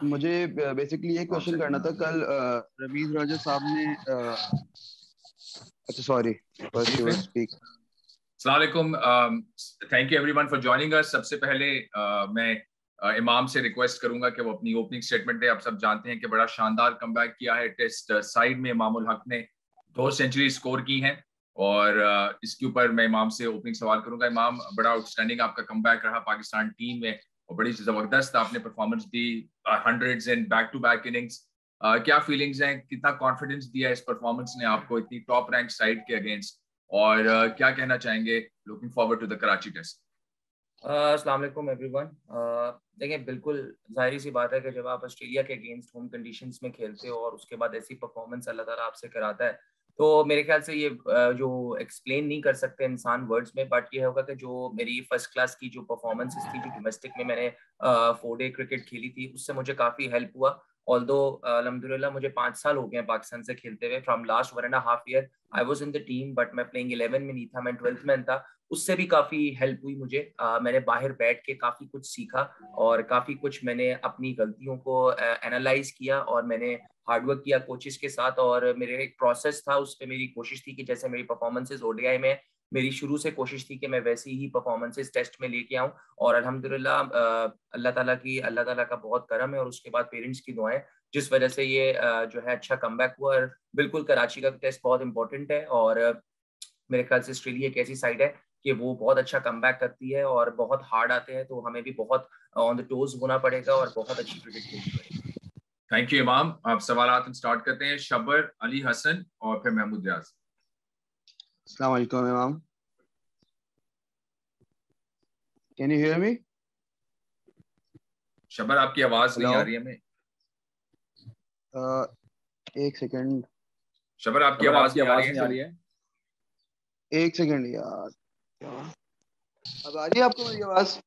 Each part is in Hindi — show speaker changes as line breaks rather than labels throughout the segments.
मुझे बेसिकली ये क्वेश्चन करना था। कल रमीज राजा साहब ने अच्छा सॉरी, फर्स्ट यू स्पीक।
अस्सलाम वालेकुम, thank you everyone for joining us. सबसे पहले मैं इमाम से रिक्वेस्ट करूंगा कि वो अपनी ओपनिंग स्टेटमेंट दे। आप सब जानते हैं कि बड़ा शानदार कमबैक किया है टेस्ट साइड में। इमामुल हक ने 2 सेंचुरी स्कोर की हैं और इसके ऊपर मैं इमाम से ओपनिंग सवाल करूंगा। इमाम, बड़ा आउटस्टैंडिंग आपका कमबैक रहा पाकिस्तान टीम में और बड़ी जबरदस्त आपने परफॉर्मेंस दी, hundreds and back to back innings. क्या फीलिंग्स हैं, कितना कॉन्फिडेंस दिया इस परफॉर्मेंस ने आपको इतनी टॉप रैंक साइड के अगेंस्ट, और क्या कहना चाहेंगे looking forward to the Karachi test?
अस्सलाम वालेकुम एवरीवन। देखिए, बिल्कुल जाहिर सी बात है कि जब आप ऑस्ट्रेलिया के अगेंस्ट होम कंडीशंस में खेलते हो और उसके बाद ऐसी परफॉर्मेंस अल्लाह ताला आपसे कराता है, तो मेरे ख्याल से ये जो एक्सप्लेन नहीं कर सकते इंसान वर्ड्स में, बट ये होगा कि जो मेरी फर्स्ट क्लास की जो परफॉर्मेंसेस थी, जो डोमेस्टिक में मैंने 4 डे क्रिकेट खेली थी, उससे मुझे काफ़ी हेल्प हुआ। ऑल्दो अल्हम्दुलिल्लाह मुझे 5 साल हो गए हैं पाकिस्तान से खेलते हुए। From last 1.5 year I was in the team, but मैं प्लेइंग 11 में नहीं था, मैं 12th मैन था। उससे भी काफ़ी हेल्प हुई मुझे। मैंने बाहर बैठ के काफ़ी कुछ सीखा और काफ़ी कुछ मैंने अपनी गलतियों को एनालाइज किया और मैंने हार्डवर्क किया कोचेस के साथ, और मेरे एक प्रोसेस था, उस पर मेरी कोशिश थी कि जैसे मेरी परफॉर्मेंसेज ओडीआई में मेरी शुरू से कोशिश थी कि मैं वैसी ही परफॉर्मेंसेज टेस्ट में लेके आऊँ। और अल्हम्दुलिल्लाह अल्लाह ताला का बहुत करम है और उसके बाद पेरेंट्स की दुआएं, जिस वजह से ये जो है अच्छा कमबैक हुआ। और बिल्कुल कराची का टेस्ट बहुत इंपॉर्टेंट है और मेरे ख्याल से ऑस्ट्रेलिया एक ऐसी साइड है कि वो बहुत अच्छा कमबैक करती है और बहुत हार्ड आते हैं, तो हमें भी बहुत ऑन द टोज होना पड़ेगा और बहुत अच्छी क्रिकेट खेलनी पड़ेगी।
थैंक यू इमाम। आप सवाल स्टार्ट करते हैं। शब्बर, अली हसन और फिर महमूद रियाज।
अस्सलाम वालेकुम इमाम, can you hear me?
Shabbar, आपकी आवाज नहीं आ रही है हमें।
एक सेकंड।
शब्बर, आपकी आवाज नहीं आ रही है।
एक सेकंड यार, अब आ रही है आपको मेरी आवाज?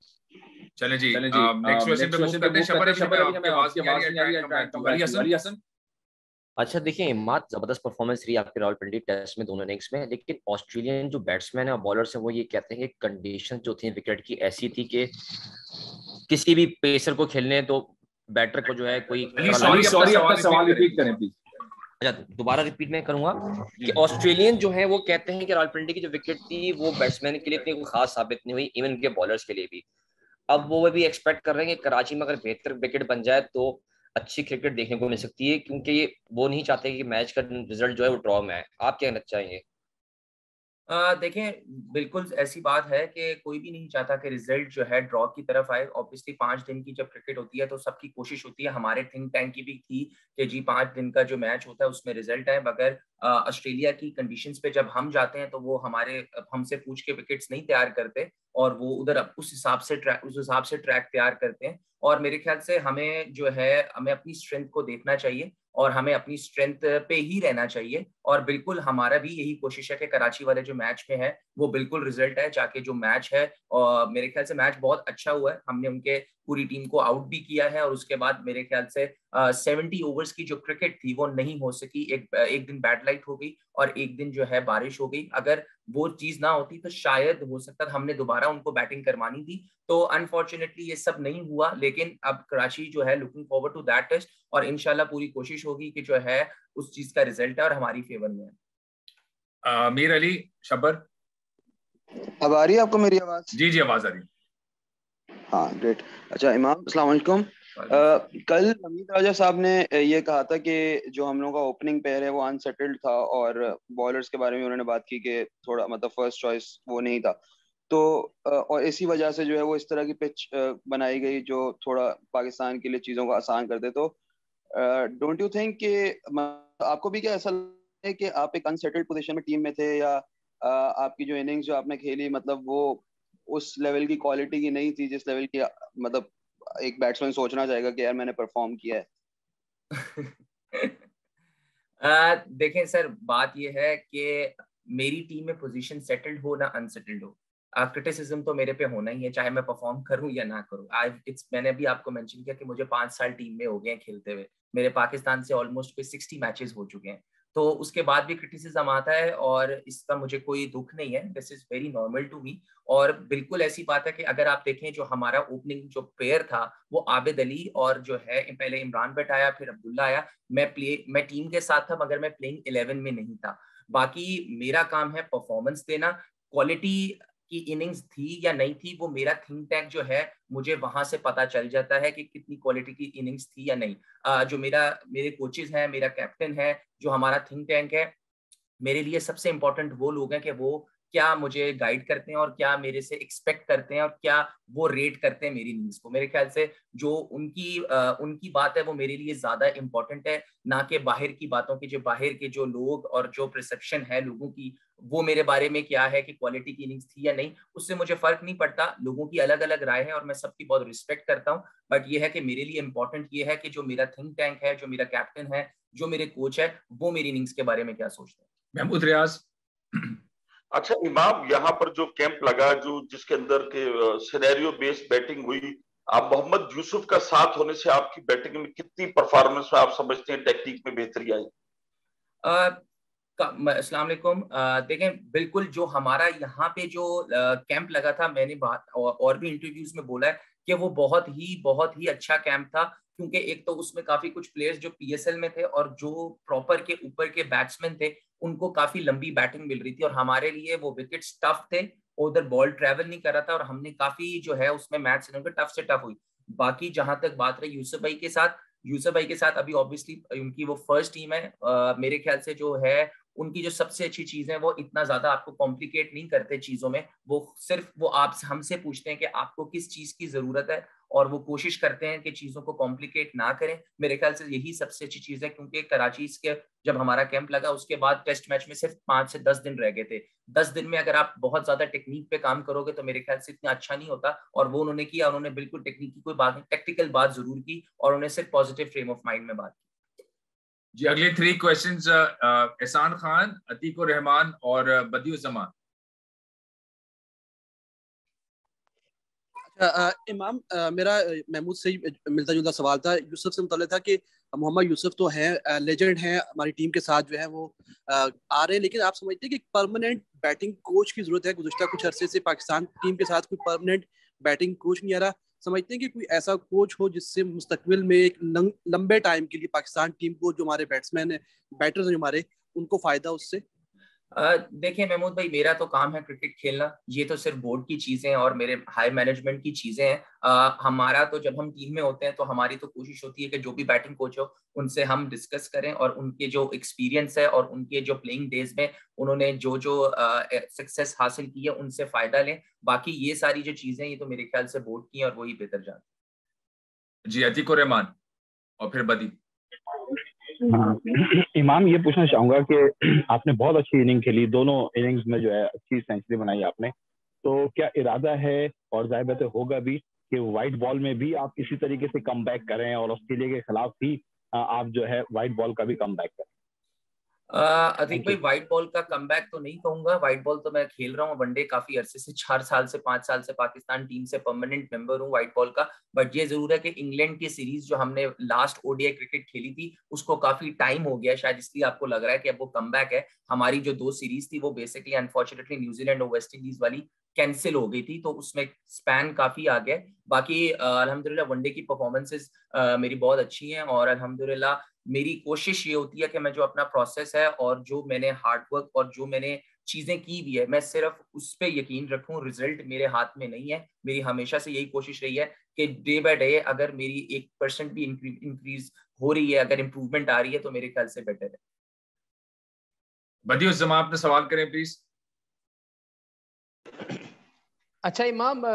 चले जी, नेक्स्ट क्वेश्चन पे मूव करते हैं। शब्बर, अभी हमें आपकी आवाज नहीं आ रही है, try come back to Ali Hasan.
अच्छा, देखिए इमाद, जबरदस्त परफॉर्मेंस रही आपके रावलपिंडी टेस्ट में दोनों इनिंग्स में, लेकिन ऑस्ट्रेलियन जो बैट्समैन है और बॉलर्स हैं वो ये कहते हैं कि कंडीशन जो थी विकेट की ऐसी थी कि किसी भी पेसर को खेलने तो बैटर को जो है कोई
सॉरी, अपना सवाल रिपीट करें प्लीज।
अच्छा, दोबारा रिपीट मैं करूंगा कि ऑस्ट्रेलियन जो है वो कहते हैं कि रावलपिंडी की जो विकेट थी वो बैट्समैन के लिए इतनी खास साबित नहीं हुई, इवन उनके बॉलर्स के लिए भी। अब वो भी एक्सपेक्ट कर रहे हैं कि कराची में अगर बेहतर विकेट बन जाए तो अच्छी क्रिकेट देखने को मिल सकती है, क्योंकि ये वो नहीं चाहते कि मैच का रिजल्ट जो है वो ड्रॉ में आए। आप क्या कहना चाहेंगे?
देखें, बिल्कुल ऐसी बात है कि कोई भी नहीं चाहता कि रिजल्ट जो है ड्रॉ की तरफ आए। ऑब्वियसली 5 दिन की जब क्रिकेट होती है तो सबकी कोशिश होती है, हमारे थिंक टैंक की भी थी कि जी 5 दिन का जो मैच होता है उसमें रिजल्ट आए। मगर ऑस्ट्रेलिया की कंडीशंस पे जब हम जाते हैं तो वो हमसे पूछ के विकेट्स नहीं तैयार करते और वो उधर उस हिसाब से ट्रैक तैयार करते हैं। और मेरे ख्याल से हमें जो है हमें अपनी स्ट्रेंथ को देखना चाहिए और हमें अपनी स्ट्रेंथ पे ही रहना चाहिए। और बिल्कुल हमारा भी यही कोशिश है कि कराची वाले जो मैच में है वो बिल्कुल रिजल्ट है, जाके जो मैच है। और मेरे ख्याल से मैच बहुत अच्छा हुआ है, हमने उनके पूरी टीम को आउट भी किया है। और उसके बाद मेरे ख्याल से 70 ओवर्स की जो क्रिकेट थी वो नहीं हो सकी। एक दिन बैड लाइट हो गई और एक दिन जो है बारिश हो गई। अगर वो चीज ना होती तो शायद हो सकता था हमने दोबारा उनको बैटिंग करवानी थी। तो अनफॉर्चुनेटली ये सब नहीं हुआ, लेकिन अब कराची जो है looking forward to that test और इंशाल्लाह पूरी कोशिश होगी कि जो है उस चीज का रिजल्ट है और हमारी फेवर में है।
मीर अली, शब्बर,
अब आ रही है आपको मेरी आवाज?
जी आवाज आ रही है।
हाँ, ग्रेट। अच्छा इमाम, अस्सलाम वालेकुम। कल रमीज राजा साहब ने ये कहा था कि जो हम लोगों का ओपनिंग पेयर है वो अनसेटल्ड था और बॉलर्स के बारे में उन्होंने बात की कि थोड़ा मतलब फर्स्ट चॉइस वो नहीं था। तो और इसी वजह से जो है वो इस तरह की पिच बनाई गई जो थोड़ा पाकिस्तान के लिए चीज़ों को आसान कर दे। तो डोंट यू थिंक कि आपको भी क्या ऐसा है कि आप एक अनसेटल्ड पोजीशन में टीम में थे, या आपकी जो इनिंग्स जो आपने खेली मतलब वो उस लेवल की क्वालिटी की नहीं थी जिस लेवल की मतलब एक बैट्समैन सोचना चाहेगा कि यार मैंने परफॉर्म किया है?
देखें सर, बात यह है कि मेरी टीम में पोजीशन सेटल्ड हो ना अनसेटल्ड हो, क्रिटिसिज्म तो मेरे पे होना ही है, चाहे मैं परफॉर्म करूं या ना करूं। मैंने अभी आपको मेंशन किया कि मुझे 5 साल टीम में हो गए हैं खेलते हुए। मेरे पाकिस्तान से ऑलमोस्ट कोई 60 मैचेस हो चुके हैं। तो उसके बाद भी क्रिटिसिज्म आता है और इसका मुझे कोई दुख नहीं है, this is very normal to me. और बिल्कुल ऐसी बात है कि अगर आप देखें जो हमारा ओपनिंग जो पेयर था वो आबिद अली और जो है पहले इमरान भट्ट आया, फिर अब्दुल्ला आया। मैं टीम के साथ था मगर मैं प्लेइंग 11 में नहीं था। बाकी मेरा काम है परफॉर्मेंस देना, क्वालिटी की इनिंग्स थी या नहीं थी वो मेरा थिंक टैंक जो है मुझे वहां से पता चल जाता है कि कितनी क्वालिटी की इनिंग्स थी या नहीं। जो मेरे कोचेस हैं, मेरा कैप्टन है, जो हमारा थिंक टैंक है, मेरे लिए सबसे इंपॉर्टेंट वो लोग हैं कि वो क्या मुझे गाइड करते हैं और क्या मेरे से एक्सपेक्ट करते हैं और क्या वो रेट करते हैं मेरी इनिंग्स को। मेरे ख्याल से जो उनकी बात है वो मेरे लिए ज्यादा इंपॉर्टेंट है, ना कि बाहर की बातों की। जो बाहर के जो लोग और जो परसेप्शन है लोगों की वो मेरे बारे में क्या है कि क्वालिटी की इनिंग्स थी या नहीं, उससे मुझे फर्क नहीं पड़ता। लोगों की अलग अलग राय है और मैं सबकी बहुत रिस्पेक्ट करता हूँ। बट ये है कि मेरे लिए इंपॉर्टेंट ये है कि जो मेरा थिंक टैंक है, जो मेरा कैप्टन है, जो मेरे कोच है, वो मेरी इनिंग्स के बारे में क्या सोचते हैं।
महमूद रियाज।
अच्छा इमाम, यहाँ पर जो कैंप लगा जो जिसके अंदर के सिनेरियो बेस्ड बैटिंग हुई, आप मोहम्मद यूसुफ का साथ होने से आपकी बैटिंग में कितनी परफॉर्मेंस में आप समझते हैं टेक्निक में बेहतरी आई?
अस्सलाम वालेकुम। देखें बिल्कुल जो हमारा यहाँ पे जो कैंप लगा था, मैंने बात और भी इंटरव्यूज में बोला है कि वो बहुत ही अच्छा कैंप था। क्योंकि एक तो उसमें काफी कुछ प्लेयर्स जो पीएसएल में थे और जो प्रॉपर के ऊपर के बैट्समैन थे उनको काफी लंबी बैटिंग मिल रही थी और हमारे लिए वो विकेट्स टफ थे, उधर बॉल ट्रेवल नहीं कर रहा था और हमने काफी जो है उसमें मैच टफ से टफ हुई। बाकी जहां तक बात रही यूसुफ भाई के साथ अभी ऑब्वियसली उनकी वो फर्स्ट टीम है। मेरे ख्याल से जो है उनकी जो सबसे अच्छी चीज है वो इतना ज्यादा आपको कॉम्प्लिकेट नहीं करते चीजों में, वो सिर्फ वो आप हमसे पूछते हैं कि आपको किस चीज की जरूरत है और वो कोशिश करते हैं कि चीजों को कॉम्प्लिकेट ना करें। मेरे ख्याल से यही सबसे अच्छी चीज है, क्योंकि कराची के जब हमारा कैंप लगा उसके बाद टेस्ट मैच में सिर्फ 5 से 10 दिन रह गए थे। 10 दिन में अगर आप बहुत ज्यादा टेक्निक पे काम करोगे तो मेरे ख्याल से इतना अच्छा नहीं होता, और वो उन्होंने किया। उन्होंने बिल्कुल टेक्निक की कोई बात नहीं, टेक्निकल बात जरूर की और उन्होंने सिर्फ पॉजिटिव फ्रेम ऑफ माइंड में बात की।
जी अगले 3 क्वेश्चंस एहसान खान, अतीकुर रहमान और बदियुज्जमान।
इमाम, मेरा महमूद से मिलता जुलता सवाल था। यूसुफ से मुताल्लिक था कि मोहम्मद यूसुफ तो हैं, लेजेंड हैं हमारी टीम के साथ जो है वो आ रहे हैं, लेकिन आप समझते हैं कि परमानेंट बैटिंग कोच की जरूरत है? गुज़िश्ता कुछ अरसे से पाकिस्तान टीम के साथ कोई परमानेंट बैटिंग कोच नहीं आ रहा। समझते हैं कि कोई ऐसा कोच हो जिससे मुस्तकबिल में एक लंबे टाइम के लिए पाकिस्तान टीम को, जो हमारे बैट्समैन है, बैटर्स हैं हमारे, उनको फायदा उससे?
देखिए महमूद भाई, मेरा तो काम है क्रिकेट खेलना, ये तो सिर्फ बोर्ड की चीजें हैं और मेरे हाई मैनेजमेंट की चीजें हैं। हमारा तो जब हम टीम में होते हैं तो हमारी तो कोशिश होती है कि जो भी बैटिंग कोच हो उनसे हम डिस्कस करें और उनके जो एक्सपीरियंस है और उनके जो प्लेइंग डेज में उन्होंने जो सक्सेस हासिल की है उनसे फायदा लें। बाकी ये सारी जो चीजें ये तो मेरे ख्याल से बोर्ड की हैं और वही बेहतर जानते।
जी अतीकुर रहमान और फिर बदी।
इमाम, ये पूछना चाहूंगा कि आपने बहुत अच्छी इनिंग खेली, दोनों इनिंग्स में जो है अच्छी सेंचुरी बनाई आपने, तो क्या इरादा है और जाहिर बात होगा भी कि व्हाइट बॉल में भी आप इसी तरीके से कम बैक करें और ऑस्ट्रेलिया के खिलाफ भी आप जो है व्हाइट बॉल का भी कम बैक करें?
अधिक भाई, व्हाइट बॉल का कमबैक तो नहीं कहूंगा। व्हाइट बॉल तो मैं खेल रहा हूँ वनडे काफी अरसे से, 4 साल से 5 साल से पाकिस्तान टीम से परमानेंट मेंबर हूँ व्हाइट बॉल का। बट ये जरूर है कि इंग्लैंड की सीरीज जो हमने लास्ट ओडीआई क्रिकेट खेली थी उसको काफी टाइम हो गया, शायद इसलिए आपको लग रहा है कि अब वो कमबैक है। हमारी जो 2 सीरीज थी वो बेसिकली अनफॉर्चुनेटली न्यूजीलैंड और वेस्ट इंडीज वाली कैंसिल हो गई थी, तो उसमें स्पैन काफी आ गया। बाकी अल्हम्दुलिल्लाह वनडे की परफॉर्मेंसेस मेरी बहुत अच्छी हैं और अल्हम्दुलिल्लाह मेरी कोशिश ये होती है कि मैं जो अपना प्रोसेस है और जो मैंने हार्डवर्क और जो मैंने चीजें की भी है मैं सिर्फ उस पर यकीन रखूं। रिजल्ट मेरे हाथ में नहीं है। मेरी हमेशा से यही कोशिश रही है कि डे बाय डे अगर मेरी 1% भी इंक्रीज हो रही है, अगर इंप्रूवमेंट आ रही है तो मेरे ख्याल से बेटर है।
बदियुज्जमान अपना सवाल करें प्लीज।
अच्छा इमाम,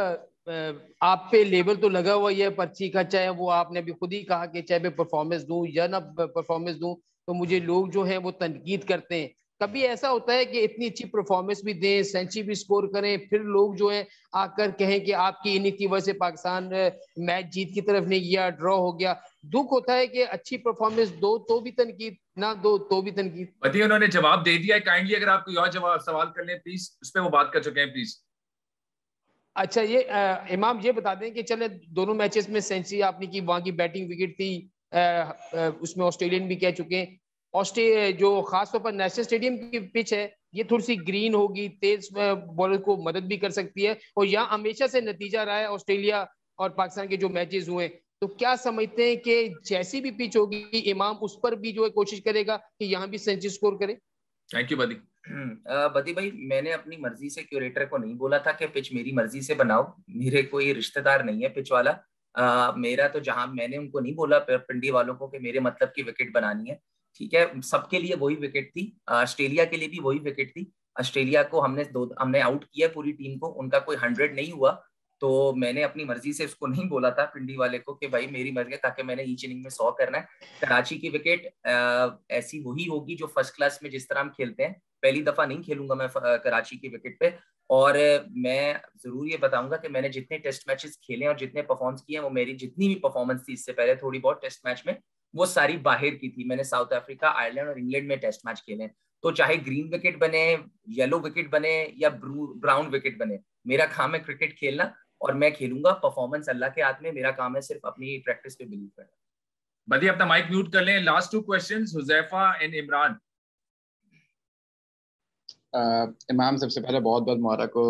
आप पे लेबल तो लगा हुआ है पर्ची का, चाहे वो आपने अभी खुद ही कहा कि चाहे मैं परफॉर्मेंस दूं या ना परफॉर्मेंस दूं तो मुझे लोग जो हैं वो तनकीद करते हैं। कभी ऐसा होता है कि इतनी अच्छी परफॉर्मेंस भी दें, सेंचुरी भी स्कोर करें, फिर लोग जो है आकर कहें कि आपकी इनिंग की वजह से पाकिस्तान मैच जीत की तरफ नहीं गया, ड्रॉ हो गया? दुख होता है कि अच्छी परफॉर्मेंस दो तो भी तनकीद, ना दो तो भी तनकीद।
बदी उन्होंने जवाब दे दिया है, काइंडली अगर आप कोई और जवाब सवाल कर लें प्लीज, उस पर वो बात कर चुके हैं प्लीज।
अच्छा ये इमाम ये बता दें कि चले दोनों मैचेस में सेंचुरी आपने की, वहां की बैटिंग विकेट थी, उसमें ऑस्ट्रेलियन भी कह चुके हैं, जो खासतौर पर नेशनल स्टेडियम की पिच है ये थोड़ी सी ग्रीन होगी, तेज बॉलर को मदद भी कर सकती है, और यहाँ हमेशा से नतीजा रहा है ऑस्ट्रेलिया और पाकिस्तान के जो मैचेस हुए। तो क्या समझते हैं कि जैसी भी पिच होगी इमाम उस पर भी जो है कोशिश करेगा कि यहाँ भी सेंचुरी स्कोर करे?
थैंक यू बदी।
बदी भाई, मैंने अपनी मर्जी से क्यूरेटर को नहीं बोला था कि पिच मेरी मर्जी से बनाओ, मेरे कोई रिश्तेदार नहीं है पिच वाला। मेरा तो जहां मैंने उनको नहीं बोला पिंडी वालों को कि मेरे मतलब की विकेट बनानी है, ठीक है, सबके लिए वही विकेट थी, ऑस्ट्रेलिया के लिए भी वही विकेट थी। ऑस्ट्रेलिया को हमने आउट किया पूरी टीम को, उनका कोई 100 नहीं हुआ, तो मैंने अपनी मर्जी से उसको नहीं बोला था पिंडी वाले को कि भाई मेरी मर्जी है, ताकि मैंने ईच इनिंग में 100 करना है। कराची की विकेट ऐसी वही होगी जो फर्स्ट क्लास में जिस तरह हम खेलते हैं, पहली दफा नहीं खेलूंगा मैं कराची की विकेट पे। और मैं जरूर ये बताऊंगा कि मैंने जितने टेस्ट मैचेस खेले और जितने परफॉर्मेंस किए, वो मेरी जितनी भी परफॉर्मेंस थी इससे पहले थोड़ी बहुत टेस्ट मैच में, वो सारी बाहर की थी। मैंने साउथ अफ्रीका, आयरलैंड और इंग्लैंड में टेस्ट मैच खेले, तो चाहे ग्रीन विकेट बने, येलो विकेट बने या ब्राउन विकेट बने, मेरा काम है क्रिकेट खेलना और मैं खेलूंगा। परफॉर्मेंस अल्लाह के हाथ में, मेरा काम है सिर्फ अपनी प्रैक्टिस पे बिलीव करना।
बदी अपना माइक म्यूट कर लें। Last 2 questions, Huzaifa and Imran.
इमाम, सबसे पहले बहुत बहुत मुबारक हो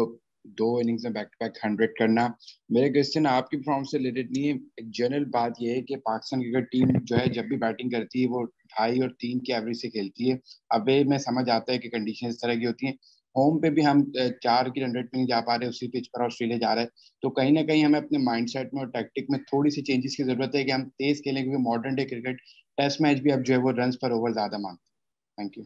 2 इनिंग्स में बैक टू बैक 100 करना। मेरे क्वेश्चन आपकी परफॉर्मेंस से रिलेटेड नहीं है, एक जनरल बात यह है कि पाकिस्तान क्रिकेट टीम जो है जब भी बैटिंग करती है वो 2.5 और 3 की एवरेज से खेलती है। अब ये मैं समझ आता है कि कंडीशन इस तरह की होती हैं, होम पे भी हम 4 की रन रेट में नहीं जा पा रहे, उसी पिच पर ऑस्ट्रेलिया जा रहा है, तो कहीं ना कहीं हमें अपने माइंडसेट में और टैक्टिक में थोड़ी सी चेंजेस की जरूरत है कि हम तेज खेलें, क्योंकि modern day cricket test match भी अब जो है वो रन पर ओवर ज्यादा मांगते हैं। Thank you.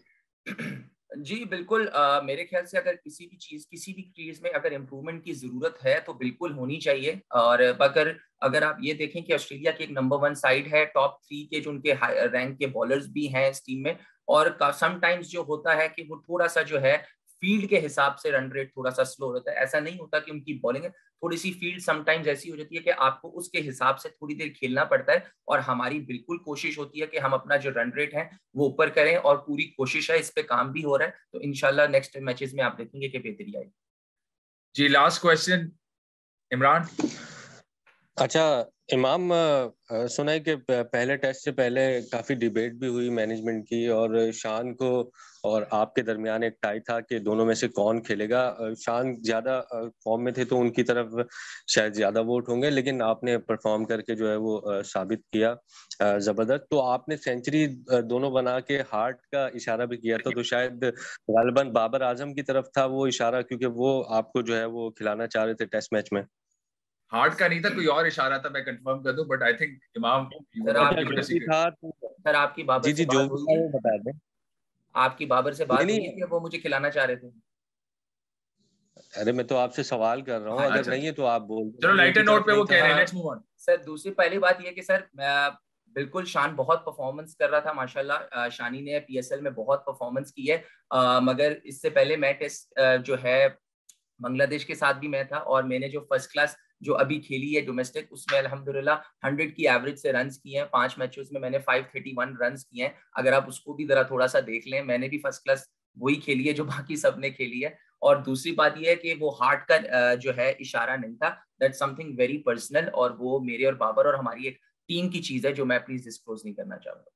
जी बिल्कुल, मेरे ख्याल से अगर किसी भी चीज में अगर इम्प्रूवमेंट की जरूरत है तो बिल्कुल होनी चाहिए। और अगर आप ये देखें कि ऑस्ट्रेलिया की एक नंबर 1 साइड है, टॉप 3 के जो उनके रैंक के बॉलर्स भी हैं इस टीम में, और समटाइम्स जो होता है कि वो थोड़ा सा जो है फील्ड के हिसाब से रन रेट थोड़ा सा स्लो होता है। ऐसा नहीं होता कि उनकी बॉलिंग है, थोड़ी सी फील्ड समटाइम्स ऐसी हो जाती है कि आपको उसके हिसाब से थोड़ी देर खेलना पड़ता है, और हमारी बिल्कुल कोशिश होती है कि हम अपना जो रन रेट है वो ऊपर करें, और पूरी कोशिश है, इस पे काम भी हो रहा है, तो इंशाल्लाह नेक्स्ट मैचेस में आप देखेंगे कि बेहतरी आएगी।
जी लास्ट क्वेश्चन इमरान।
अच्छा इमाम, सुना है कि पहले टेस्ट से पहले काफी डिबेट भी हुई मैनेजमेंट की, और शान को और आपके दरमियान एक टाई था कि दोनों में से कौन खेलेगा। शान ज्यादा फॉर्म में थे तो उनकी तरफ शायद ज्यादा वोट होंगे, लेकिन आपने परफॉर्म करके जो है वो साबित किया जबरदस्त। तो आपने सेंचुरी दोनों बना के हार्ट का इशारा भी किया था, तो शायद गालिबन बाबर आजम की तरफ था वो इशारा, क्योंकि वो आपको जो है वो खिलाना चाह रहे थे टेस्ट मैच में।
हार्ट का नहीं था, कोई और इशारा था, मैं कंफर्म कर दूं, बट आई थिंक इमाम
सर आपकी बाबर से बात हुई है?
बता दें,
आपकी बाबर से बात हुई है कि वो मुझे खिलाना चाह रहे थे?
अरे मैं तो आपसे सवाल कर रहा हूँ, अगर नहीं है तो आप बोल।
चलो लाइटर नोट पे वो कह रहे हैं, लेट्स मूव ऑन।
सर दूसरी पहली बात ये कि सर बिल्कुल शान बहुत परफॉर्मेंस कर रहा था माशाल्लाह, शानी ने पीएसएल में बहुत परफॉर्मेंस की है, मगर इससे पहले मैं टेस्ट जो है बांग्लादेश के साथ भी मैं था, और मैंने जो फर्स्ट क्लास जो अभी खेली है डोमेस्टिक, उसमें अल्हम्दुलिल्लाह 100 की एवरेज से रन्स किए हैं। 5 मैचेस में मैंने 531 रन्स किए हैं। अगर आप उसको भी जरा थोड़ा सा देख लें, मैंने भी फर्स्ट क्लास वही खेली है जो बाकी सब ने खेली है। और दूसरी बात यह है कि वो हार्ट का जो है इशारा नहीं था, दैट्स समथिंग वेरी पर्सनल, और वो मेरे और बाबर और हमारी एक टीम की चीज है जो मैं प्लीज डिस्क्लोज नहीं करना चाहूंगा।